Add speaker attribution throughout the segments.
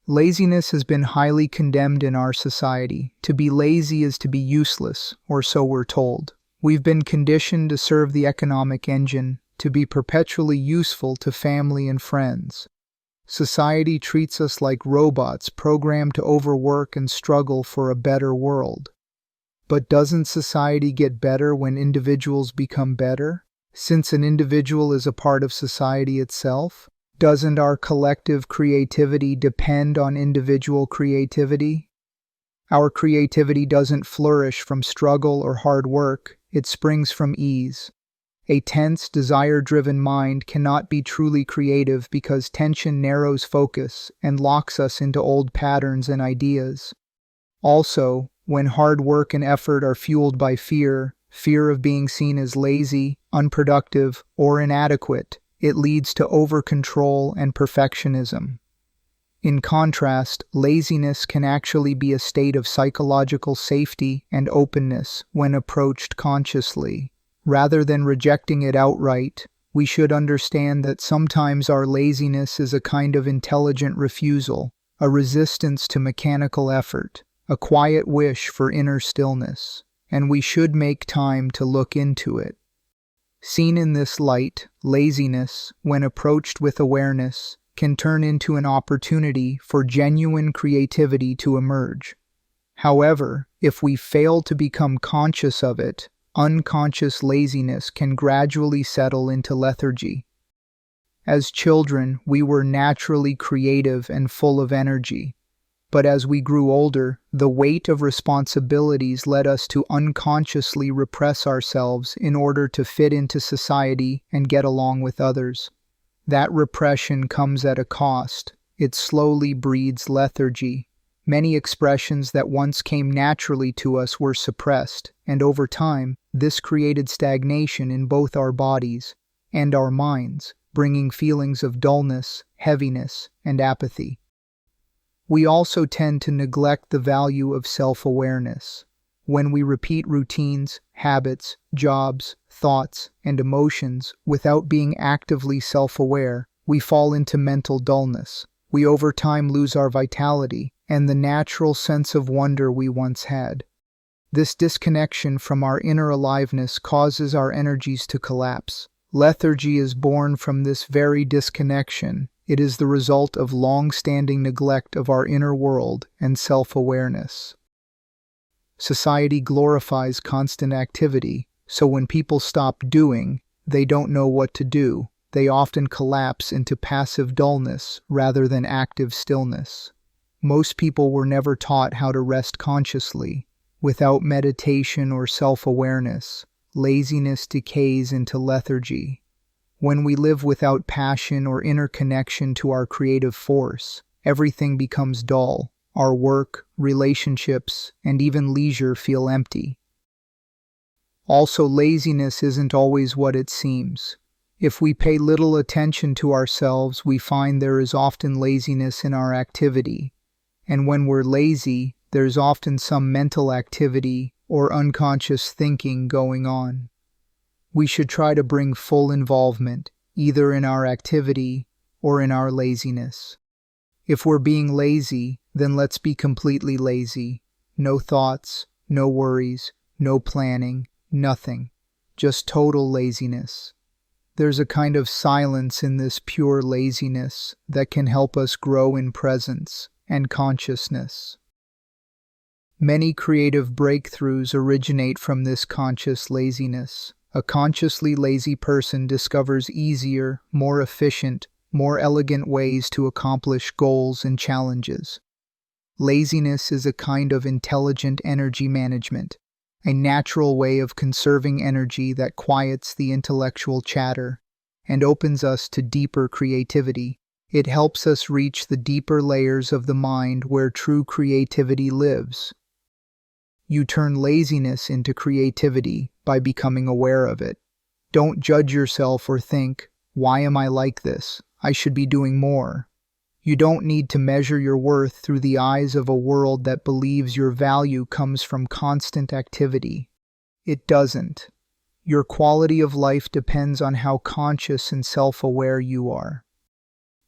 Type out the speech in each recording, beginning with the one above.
Speaker 1: Laziness has been highly condemned in our society. To be lazy is to be useless, or so we're told. We've been conditioned to serve the economic engine, to be perpetually useful to family and friends. Society treats us like robots programmed to overwork and struggle for a better world. But doesn't society get better when individuals become better? Since an individual is a part of society itself, doesn't our collective creativity depend on individual creativity? Our creativity doesn't flourish from struggle or hard work, it springs from ease. A tense, desire-driven mind cannot be truly creative because tension narrows focus and locks us into old patterns and ideas. Also, when hard work and effort are fueled by fear of being seen as lazy, unproductive, or inadequate, it leads to over-control and perfectionism. In contrast, laziness can actually be a state of psychological safety and openness when approached consciously. Rather than rejecting it outright, we should understand that sometimes our laziness is a kind of intelligent refusal, a resistance to mechanical effort, a quiet wish for inner stillness, and we should make time to look into it. Seen in this light, laziness, when approached with awareness, can turn into an opportunity for genuine creativity to emerge. However, if we fail to become conscious of it, unconscious laziness can gradually settle into lethargy. As children, we were naturally creative and full of energy. But as we grew older, the weight of responsibilities led us to unconsciously repress ourselves in order to fit into society and get along with others. That repression comes at a cost. It slowly breeds lethargy. Many expressions that once came naturally to us were suppressed, and over time, this created stagnation in both our bodies and our minds, bringing feelings of dullness, heaviness, and apathy. We also tend to neglect the value of self-awareness. When we repeat routines, habits, jobs, thoughts, and emotions without being actively self-aware, we fall into mental dullness. We over time lose our vitality and the natural sense of wonder we once had. This disconnection from our inner aliveness causes our energies to collapse. Lethargy is born from this very disconnection. It is the result of long-standing neglect of our inner world and self-awareness. Society glorifies constant activity, so when people stop doing, they don't know what to do. They often collapse into passive dullness rather than active stillness. Most people were never taught how to rest consciously. Without meditation or self-awareness, laziness decays into lethargy. When we live without passion or inner connection to our creative force, everything becomes dull. Our work, relationships, and even leisure feel empty. Also, laziness isn't always what it seems. If we pay little attention to ourselves, we find there is often laziness in our activity. And when we're lazy, there's often some mental activity or unconscious thinking going on. We should try to bring full involvement, either in our activity or in our laziness. If we're being lazy, then let's be completely lazy. No thoughts, no worries, no planning, nothing. Just total laziness. There's a kind of silence in this pure laziness that can help us grow in presence and consciousness. Many creative breakthroughs originate from this conscious laziness. A consciously lazy person discovers easier, more efficient, more elegant ways to accomplish goals and challenges. Laziness is a kind of intelligent energy management, a natural way of conserving energy that quiets the intellectual chatter and opens us to deeper creativity. It helps us reach the deeper layers of the mind where true creativity lives. You turn laziness into creativity by becoming aware of it. Don't judge yourself or think, "Why am I like this? I should be doing more." You don't need to measure your worth through the eyes of a world that believes your value comes from constant activity. It doesn't. Your quality of life depends on how conscious and self-aware you are.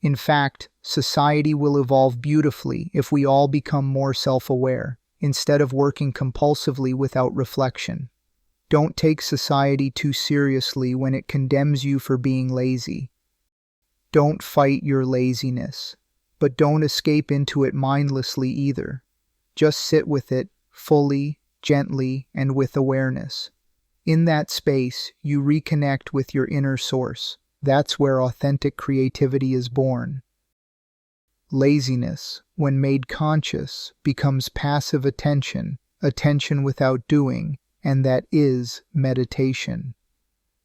Speaker 1: In fact, Society will evolve beautifully if we all become more self-aware, instead of working compulsively without reflection. Don't take society too seriously when it condemns you for being lazy. Don't fight your laziness, but don't escape into it mindlessly either. Just sit with it, fully, gently, and with awareness. In that space, you reconnect with your inner source. That's where authentic creativity is born. Laziness, when made conscious, becomes passive attention, attention without doing, and that is meditation.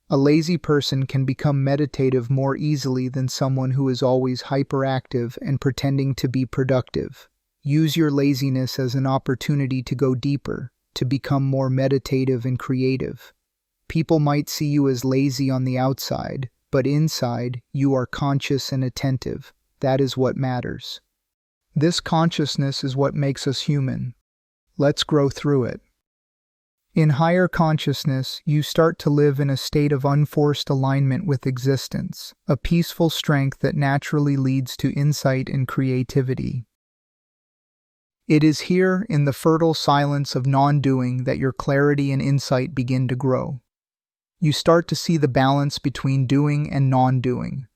Speaker 1: A lazy person can become meditative more easily than someone who is always hyperactive and pretending to be productive. Use your laziness as an opportunity to go deeper, to become more meditative and creative. People might see you as lazy on the outside, but inside, you are conscious and attentive. That is what matters. This consciousness is what makes us human. Let's grow through it. In higher consciousness, you start to live in a state of unforced alignment with existence, a peaceful strength that naturally leads to insight and creativity. It is here, in the fertile silence of non-doing, that your clarity and insight begin to grow. You start to see the balance between doing and non-doing.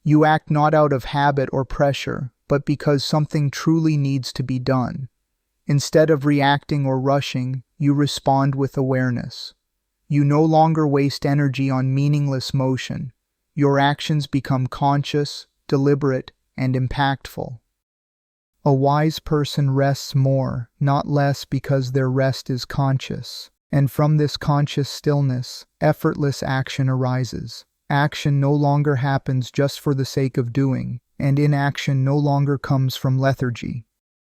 Speaker 1: You act not out of habit or pressure, but because something truly needs to be done. Instead of reacting or rushing, you respond with awareness. You no longer waste energy on meaningless motion. Your actions become conscious, deliberate, and impactful. A wise person rests more, not less, because their rest is conscious. And from this conscious stillness, effortless action arises. Action no longer happens just for the sake of doing, and inaction no longer comes from lethargy.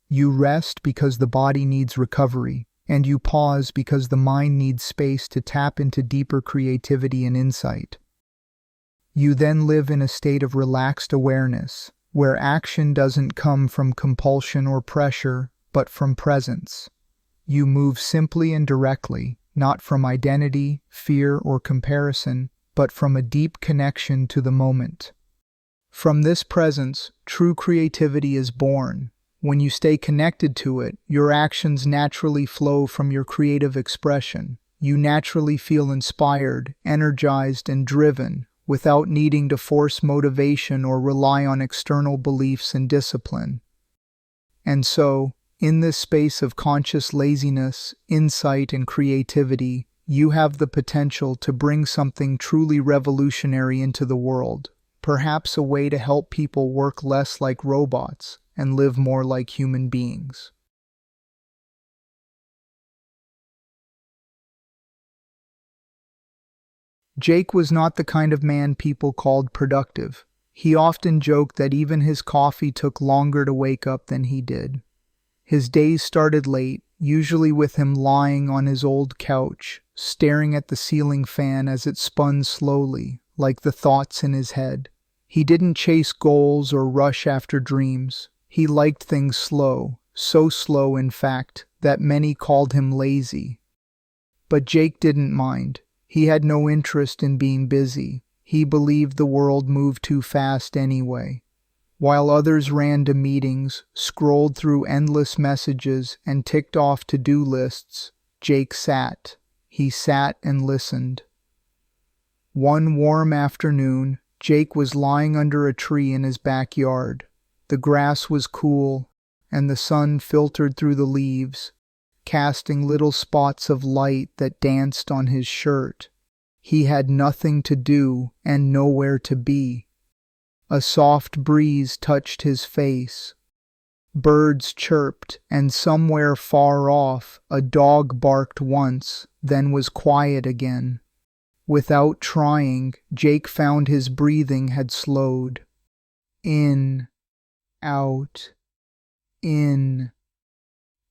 Speaker 1: You rest because the body needs recovery, and you pause because the mind needs space to tap into deeper creativity and insight. You then live in a state of relaxed awareness, where action doesn't come from compulsion or pressure, but from presence. You move simply and directly, not from identity, fear, or comparison, but from a deep connection to the moment. From this presence, true creativity is born. When you stay connected to it, your actions naturally flow from your creative expression. You naturally feel inspired, energized, and driven, without needing to force motivation or rely on external beliefs and discipline. And so, in this space of conscious laziness, insight, and creativity, you have the potential to bring something truly revolutionary into the world, perhaps a way to help people work less like robots and live more like human beings. Jake was not the kind of man people called productive. He often joked that even his coffee took longer to wake up than he did. His days started late, usually with him lying on his old couch, staring at the ceiling fan as it spun slowly, like the thoughts in his head. He didn't chase goals or rush after dreams. He liked things slow, so slow, in fact, that many called him lazy. But Jake didn't mind. He had no interest in being busy. He believed the world moved too fast anyway. While others ran to meetings, scrolled through endless messages, and ticked off to-do lists, Jake sat. He sat and listened. One warm afternoon, Jake was lying under a tree in his backyard. The grass was cool, and the sun filtered through the leaves, casting little spots of light that danced on his shirt. He had nothing to do and nowhere to be. A soft breeze touched his face. Birds chirped, and somewhere far off, a dog barked once, then was quiet again. Without trying, Jake found his breathing had slowed. In, out, in,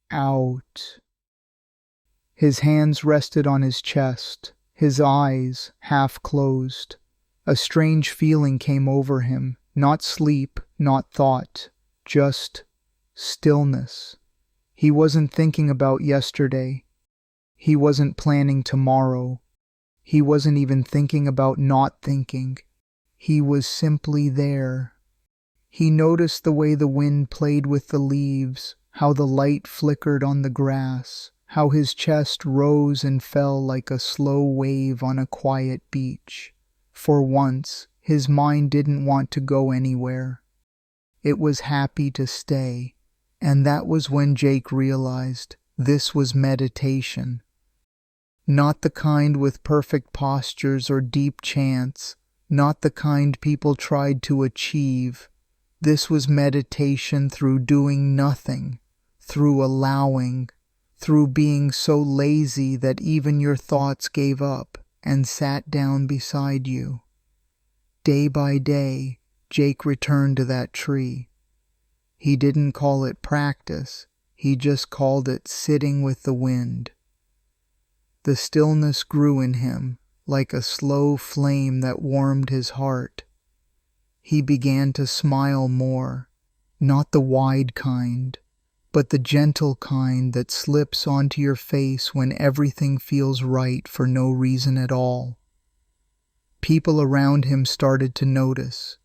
Speaker 1: out. His hands rested on his chest, his eyes half closed. A strange feeling came over him, not sleep, not thought, just stillness. He wasn't thinking about yesterday. He wasn't planning tomorrow. He wasn't even thinking about not thinking. He was simply there. He noticed the way the wind played with the leaves, how the light flickered on the grass, how his chest rose and fell like a slow wave on a quiet beach. For once, his mind didn't want to go anywhere. It was happy to stay. And that was when Jake realized this was meditation. Not the kind with perfect postures or deep chants, not the kind people tried to achieve. This was meditation through doing nothing, through allowing, through being so lazy that even your thoughts gave up and sat down beside you. Day by day, Jake returned to that tree. He didn't call it practice, he just called it sitting with the wind. The stillness grew in him, like a slow flame that warmed his heart. He began to smile more, not the wide kind, but the gentle kind that slips onto your face when everything feels right for no reason at all. People around him started to notice.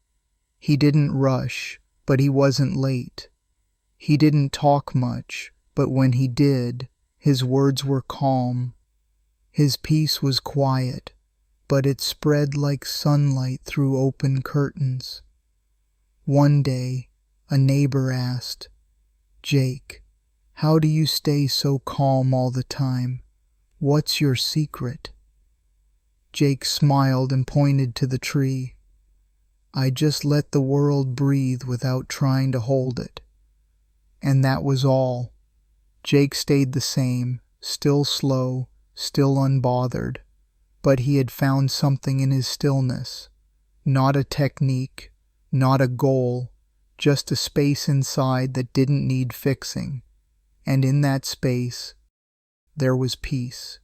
Speaker 1: He didn't rush, but he wasn't late. He didn't talk much, but when he did, his words were calm. His peace was quiet, but it spread like sunlight through open curtains. One day, a neighbor asked, "Jake, how do you stay so calm all the time? What's your secret?" Jake smiled and pointed to the tree. "I just let the world breathe without trying to hold it." And that was all. Jake stayed the same, still slow, still unbothered, but he had found something in his stillness. Not a technique, not a goal, just a space inside that didn't need fixing. And in that space, there was peace.